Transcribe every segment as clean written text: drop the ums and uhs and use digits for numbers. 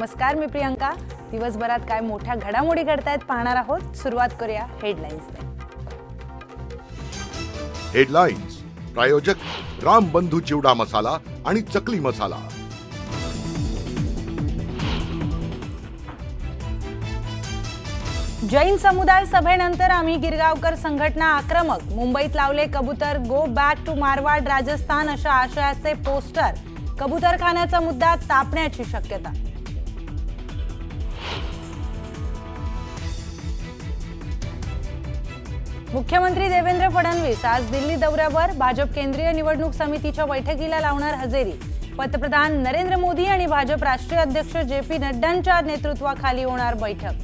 नमस्कार, मी प्रियंका. दिवसभरात काय मोठ्या घडामोडी घडतायत पाहणार आहोत. सुरुवात करूया हेडलाईन्सने. हेडलाईन्स प्रायोजक राम बंधू चिवडा मसाला आणि चकली मसाला. जैन समुदाय सभेनंतर आम्ही गिरगावकर संघटना आक्रमक. मुंबईत लावले कबूतर go back to Marwar Rajasthan अशा आशयाचे पोस्टर. कबूतरखान्याचा मुद्दा तापण्याची शक्यता. मुख्यमंत्री देवेंद्र फडणवीस आज दिल्ली दौऱ्यावर. भाजप केंद्रीय निवडणूक समितीच्या बैठकीला लावणार हजेरी. पंतप्रधान नरेंद्र मोदी आणि भाजप राष्ट्रीय अध्यक्ष जे.पी. नड्डांच्या नेतृत्वाखाली होणार बैठक.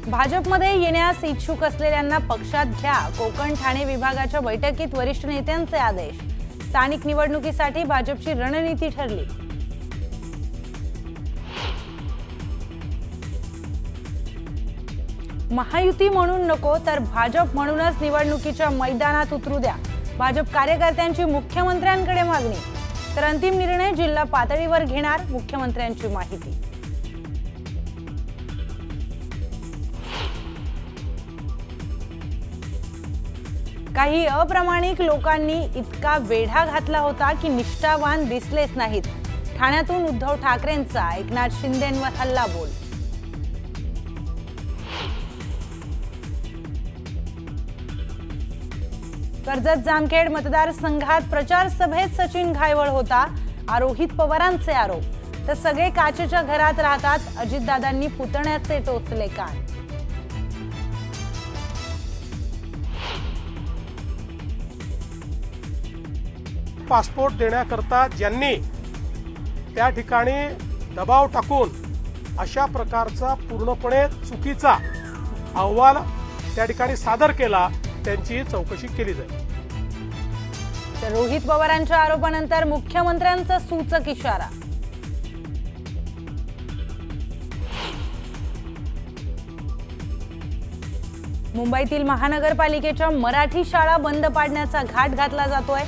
भाजपमध्ये येण्यास इच्छुक असलेल्यांना पक्षात घ्या. कोकण ठाणे विभागाच्या बैठकीत वरिष्ठ नेत्यांचे आदेश. स्थानिक निवडणुकीसाठी भाजपची रणनीती ठरली. महायुती म्हणून नको तर भाजप म्हणूनच निवडणुकीच्या मैदानात उतरू द्या. भाजप कार्यकर्त्यांची मुख्यमंत्र्यांकडे मागणी. तर अंतिम निर्णय जिल्हा पातळीवर घेणार मुख्यमंत्र्यांची माहिती. काही अप्रामाणिक लोकांनी इतका वेढा घातला होता की निष्ठावान दिसलेच नाहीत. ठाण्यातून उद्धव ठाकरेंचा एकनाथ शिंदेंवर हल्लाबोल. कर्जत जामखेड मतदारसंघात प्रचार सभेत सचिन घायवळ होता. आरोहित पवारांचे आरोप. तर सगळे काचेच्या घरात राहतात. अजितदादांनी पुतण्याचे टोचले कान. पासपोर्ट देण्याकरता ज्यांनी त्या ठिकाणी दबाव टाकून अशा प्रकारचा पूर्णपणे चुकीचा अहवाल त्या ठिकाणी सादर केला, त्यांची चौकशी केली जाईल. तर रोहित पवारांच्या आरोपानंतर मुख्यमंत्र्यांचा सूचक इशारा. मुंबईतील महानगरपालिकेच्या मराठी शाळा बंद पाडण्याचा घाट घातला जातोय.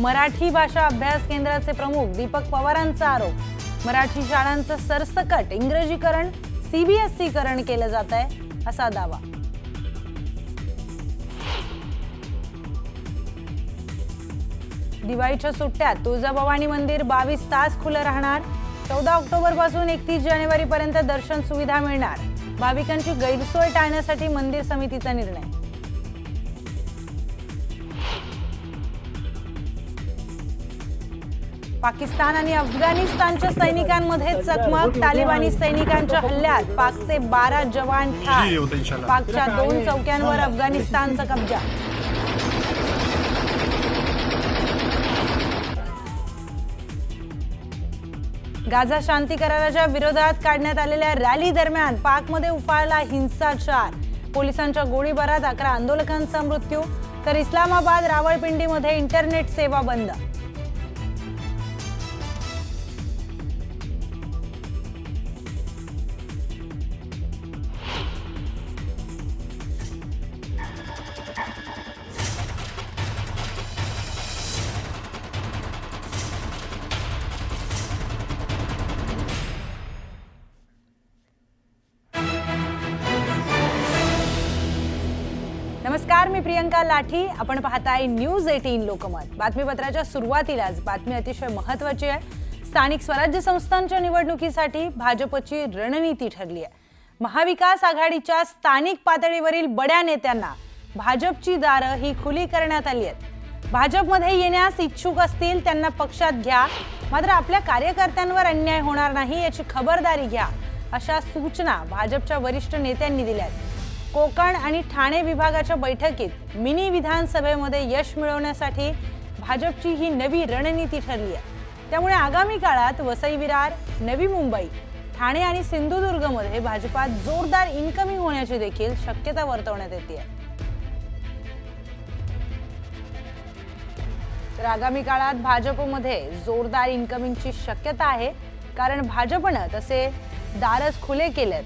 मराठी भाषा अभ्यास केंद्राचे प्रमुख दीपक पवारांचा आरोप. मराठी शाळांचं सरसकट इंग्रजीकरण सीबीएसईकरण केलं जात आहे असा दावा. दिवाळीच्या सुट्ट्यात तुळजाभवानी मंदिर 22 तास खुलं राहणार. 14 ऑक्टोबर पासून 31 जानेवारी पर्यंत दर्शन सुविधा मिळणार. भाविकांची गैरसोय टाळण्यासाठी मंदिर समितीचा निर्णय. पाकिस्तान आणि अफगाणिस्तानच्या सैनिकांमध्ये चकमक. तालिबानी सैनिकांच्या हल्ल्यात पाकचे 12 जवान ठार. पाकच्या 2 चौक्यांवर अफगाणिस्तानचा कब्जा. गाझा शांती कराराच्या विरोधात काढण्यात आलेल्या रॅली दरम्यान पाकमध्ये उफाळला हिंसाचार. पोलिसांच्या गोळीबारात 11 आंदोलकांचा मृत्यू. तर इस्लामाबाद रावळपिंडीमध्ये इंटरनेट सेवा बंद. नमस्कार, मी प्रियंका लाठी. आपण पाहताय न्यूज 18 लोकमत. बातमीपत्राच्या सुरुवातीलाच बातमी अतिशय महत्त्वाची आहे. स्थानिक स्वराज्य संस्थांच्या निवडणुकीसाठी भाजपची रणनीती ठरली आहे. महाविकास आघाडीच्या स्थानिक पातळीवरील बड्या नेत्यांना भाजपची दारं ही खुली करण्यात आली आहेत. भाजपमध्ये येण्यास इच्छुक असतील त्यांना पक्षात घ्या, मात्र आपल्या कार्यकर्त्यांवर अन्याय होणार नाही याची खबरदारी घ्या, अशा सूचना भाजपच्या वरिष्ठ नेत्यांनी दिल्यात. कोकण आणि ठाणे विभागाच्या बैठकीत मिनी विधानसभेमध्ये यश मिळवण्यासाठी भाजपची ही नवी रणनीती ठरली आहे. त्यामुळे आगामी काळात वसई विरार, नवी मुंबई, ठाणे आणि सिंधुदुर्गमध्ये भाजपात जोरदार इन्कमिंग होण्याची देखील शक्यता वर्तवण्यात येते. तर आगामी काळात भाजपमध्ये जोरदार इन्कमिंगची शक्यता आहे, कारण भाजपनं तसे दारच खुले केलेत.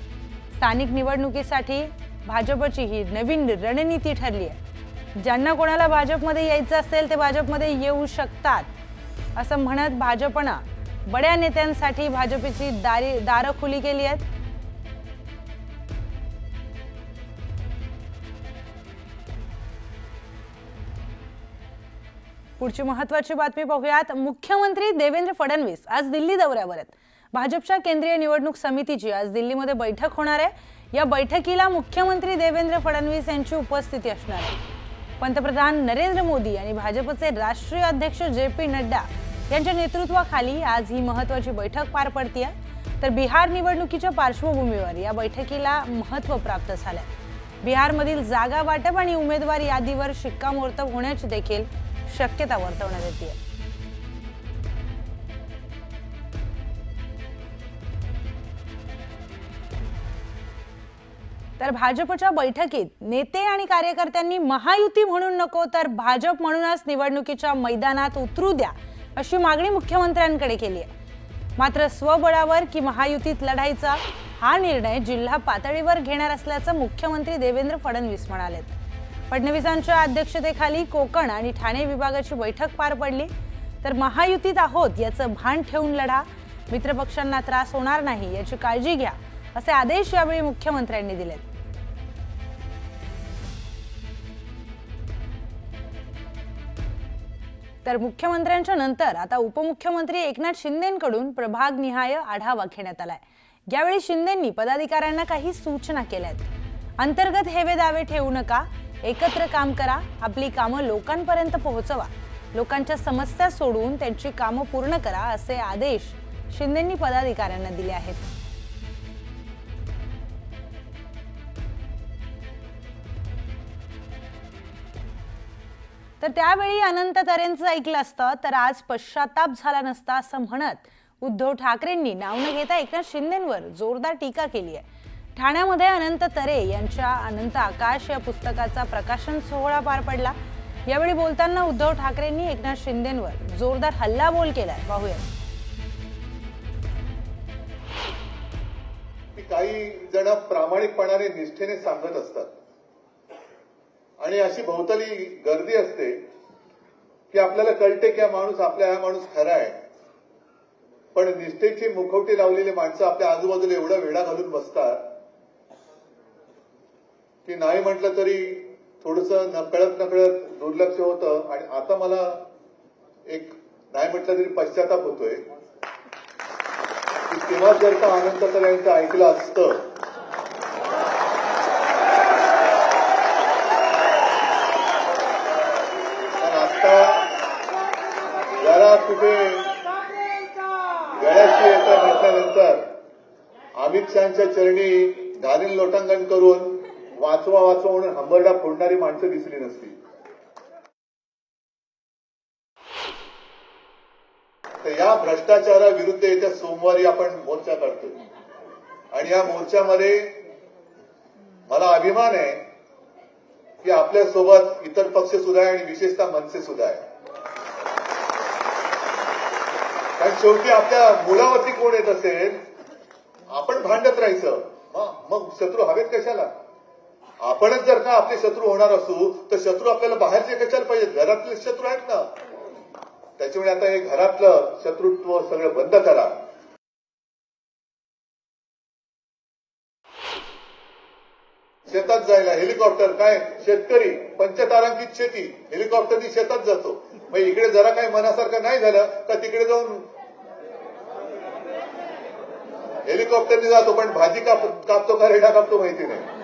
स्थानिक निवडणुकीसाठी भाजपची ही नवीन रणनीती ठरली आहे. ज्यांना कोणाला भाजपमध्ये यायचं असेल ते भाजपमध्ये येऊ शकतात असं म्हणत भाजपनं बड्या नेत्यांसाठी भाजपची दारं खुली केली आहेत. पुढची महत्त्वाची बातमी पाहूयात. मुख्यमंत्री देवेंद्र फडणवीस आज दिल्ली दौऱ्यावर आहेत. भाजपच्या केंद्रीय निवडणूक समितीची आज दिल्लीमध्ये बैठक होणार आहे. या बैठकीला मुख्यमंत्री देवेंद्र फडणवीस यांची उपस्थिती असणार आहे. पंतप्रधान नरेंद्र मोदी आणि भाजपचे राष्ट्रीय अध्यक्ष JP नड्डा यांच्या नेतृत्वाखाली आज ही महत्त्वाची बैठक पार पडतीये. तर बिहार निवडणुकीच्या पार्श्वभूमीवर या बैठकीला महत्त्व प्राप्त झालंय. बिहारमधील जागा वाटप आणि उमेदवार यादीवर शिक्कामोर्तब होण्याची देखील शक्यता वर्तवण्यात येते. तर भाजपच्या बैठकीत नेते आणि कार्यकर्त्यांनी महायुती म्हणून नको तर भाजप म्हणूनच निवडणुकीच्या मैदानात उतरू द्या अशी मागणी मुख्यमंत्र्यांकडे केली आहे. मात्र स्वबळावर की महायुतीत लढायचा हा निर्णय जिल्हा पातळीवर घेणार असल्याचं मुख्यमंत्री देवेंद्र फडणवीस म्हणाले. फडणवीसांच्या अध्यक्षतेखाली कोकण आणि ठाणे विभागाची बैठक पार पडली. तर महायुतीत आहोत याचं भान ठेवून लढा, मित्रपक्षांना त्रास होणार नाही याची काळजी घ्या असे आदेश यावेळी मुख्यमंत्र्यांनी दिले. तर मुख्यमंत्र्यांच्या नंतर आता उपमुख्यमंत्री एकनाथ शिंदेंकडून प्रभागनिहाय आढावा घेण्यात आलाय. यावेळी शिंदेंनी पदाधिकाऱ्यांना काही सूचना केल्यात. अंतर्गत हेवे दावे ठेवू नका, एकत्र काम करा, आपली कामं लोकांपर्यंत पोहोचवा, लोकांच्या समस्या सोडवून त्यांची कामं पूर्ण करा असे आदेश शिंदेंनी पदाधिकाऱ्यांना दिले आहेत. तर त्यावेळी अनंत तरेंचं ऐकलं असतं तर आज पश्चाताप झाला नसता असं म्हणत उद्धव ठाकरेंनी नाव न घेता एकनाथ शिंदेंवर जोरदार टीका केली आहे. ठाण्यामध्ये अनंत तरे यांच्या अनंत आकाश या पुस्तकाचा प्रकाशन सोहळा पार पडला. यावेळी बोलताना उद्धव ठाकरेंनी एकनाथ शिंदेंवर जोरदार हल्लाबोल केलाय. पाहूया. काही जण प्रामाणिकपणाने निष्ठेने सांगत असतात आणि अशी भोवताली गर्दी असते की आपल्याला कळते की हा माणूस खरा आहे. पण निष्ठेची मुखवटी लावलेली माणसं आपल्या आजूबाजूला एवढा वेढा घालून बसतात की नाही म्हटलं तरी थोडंसं नकळत दुर्लक्ष होतं. आणि आता मला एक नाही म्हटलं तरी पश्चाताप होतोय की तेव्हा जर का अनंत तरे यांचं ऐकलं असतं जरा कुठे गळ्याची येता म्हटल्यानंतर अमित शहाच्या चरणी घालील लोटांगण करून वाचवा म्हणून हंबरडा फोडणारी माणसं दिसली नसती. तर या भ्रष्टाचाराविरुद्ध येत्या सोमवारी आपण मोर्चा काढतोय आणि या मोर्चामध्ये मला अभिमान आहे की आपल्यासोबत इतर पक्ष सुद्धा आहे आणि विशेषतः मनसे सुद्धा आहे. कारण शेवटी आपल्या मुलावरती कोण येत असेल आपण भांडत राहायचं मग शत्रू हवेत कशाला. आपणच जर का आपले शत्रू होणार असू तर शत्रू आपल्याला बाहेरचे कशाला पाहिजे, घरातले शत्रू आहेत ना. त्याच्यामुळे आता हे घरातलं शत्रुत्व सगळं बंद करा. शेतात जायला हेलिकॉप्टर काय शेतकरी पंचतारांकित शेती हेलिकॉप्टरनी शेतात जातो. मग इकडे जरा काही मनासारखं नाही झालं का तिकडे जाऊन हेलिकॉप्टरने जातो पण भाजी कापतो का रेडा कापतो माहिती नाही.